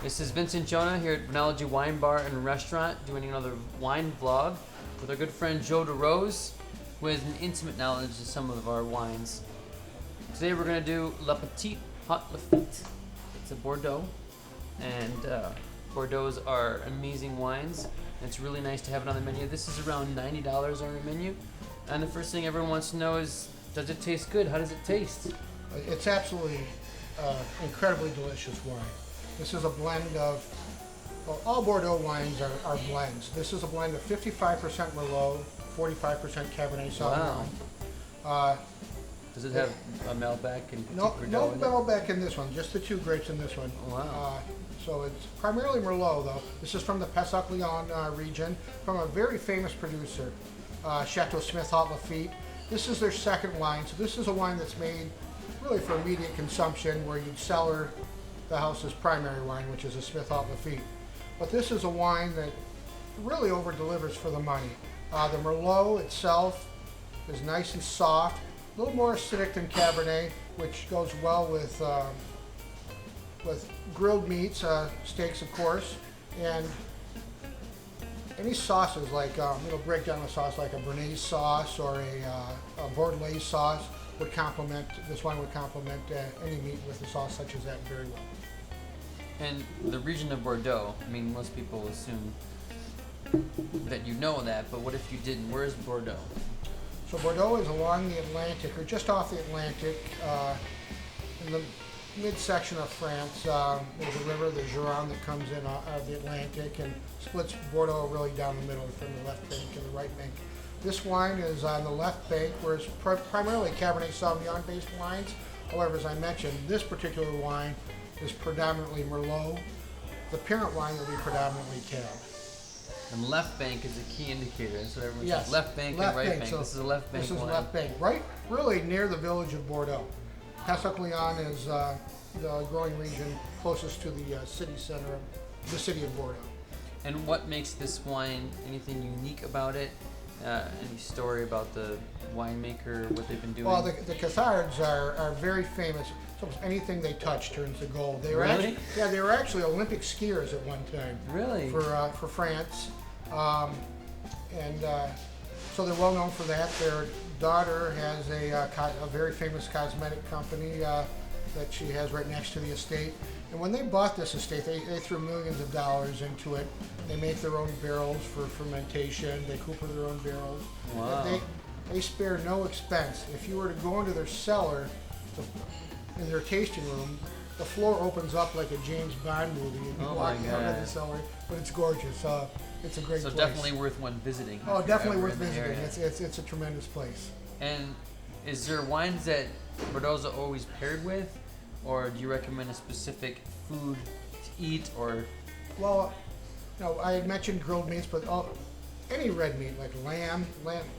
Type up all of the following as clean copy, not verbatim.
This is Vincent Jonah here at Vinology Wine Bar and Restaurant doing another wine vlog with our good friend Joe DeRose, who has an intimate knowledge of some of our wines. Today we're going to do La Petite Haute Lafite. It's a Bordeaux, and Bordeaux's are amazing wines. And it's really nice to have it on the menu. This is around $90 on the menu. And the first thing everyone wants to know is, does it taste good? How does it taste? It's absolutely incredibly delicious wine. This is a blend of, well, all Bordeaux wines are blends. This is a blend of 55% Merlot, 45% Cabernet Sauvignon. Wow. Does it have a Malbec and No Bordeaux in it? Malbec in this one, just the two grapes in this one. Wow. So it's primarily Merlot though. This is from the Pessac-Léon region, from a very famous producer, Chateau Smith Haute Lafite. This is their second wine, so this is a wine that's made really for immediate consumption, where you'd cellar the house's primary wine, which is a Smith Haute Lafite. But this is a wine that really over-delivers for the money. The Merlot itself is nice and soft, a little more acidic than Cabernet, which goes well with grilled meats, steaks of course, and any sauces like, it'll break down a sauce like a Béarnaise sauce or a Bordelaise sauce would complement, this wine would complement any meat with a sauce such as that very well. And the region of Bordeaux, I mean, most people assume that you know that, but what if you didn't? Where is Bordeaux? So Bordeaux is along the Atlantic, or just off the Atlantic, in the midsection of France. There's a river, the Gironde, that comes in out of the Atlantic and splits Bordeaux really down the middle from the left bank and the right bank. This wine is on the left bank, where it's primarily Cabernet Sauvignon based wines. However, as I mentioned, this particular wine is predominantly Merlot. The parent wine will be predominantly Cab. And left bank is a key indicator. That's what everyone Yes, says. Left bank and right bank. So this is a left bank This is wine. left bank, right, really near the village of Bordeaux. Pessac-Léon is the growing region closest to the city center of the city of Bordeaux. And what makes this wine, anything unique about it? Any story about the winemaker, what they've been doing? Well, the Cathards are very famous. Almost anything they touch turns to gold. They were Really? they were actually Olympic skiers at one time. Really? For France, so they're well known for that. Their daughter has a very famous cosmetic company that she has right next to the estate. And when they bought this estate, they threw millions of dollars into it. They make their own barrels for fermentation. They cooper their own barrels. Wow. They spare no expense. If you were to go into their cellar, in their tasting room, the floor opens up like a James Bond movie, and you walk out of the cellar. But it's gorgeous. It's a great place. So definitely worth one visiting. Oh, definitely worth in the visiting. area. It's a tremendous place. And is there wines that Bordeaux's are always paired with, or do you recommend a specific food to eat, or? Well, I had mentioned grilled meats, but any red meat like lamb.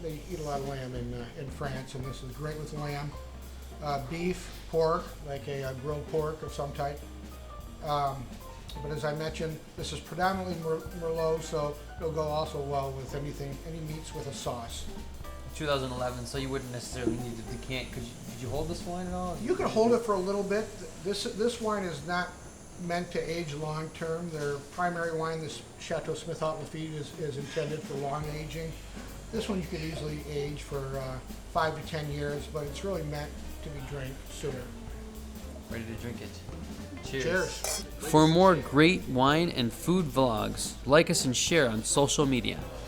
They eat a lot of lamb in France, and this is great with lamb. Beef, pork, like a grilled pork of some type. But as I mentioned, this is predominantly Merlot, so it'll go also well with any meats with a sauce. 2011, so you wouldn't necessarily need to decant. Did you hold this wine at all? You can hold it for a little bit. This wine is not meant to age long term. Their primary wine, this Chateau Smith Haute Lafite, is intended for long aging. This one you could easily age for 5 to 10 years, but it's really meant to be drank sooner. Ready to drink it. Cheers. Cheers. For more great wine and food vlogs, like us and share on social media.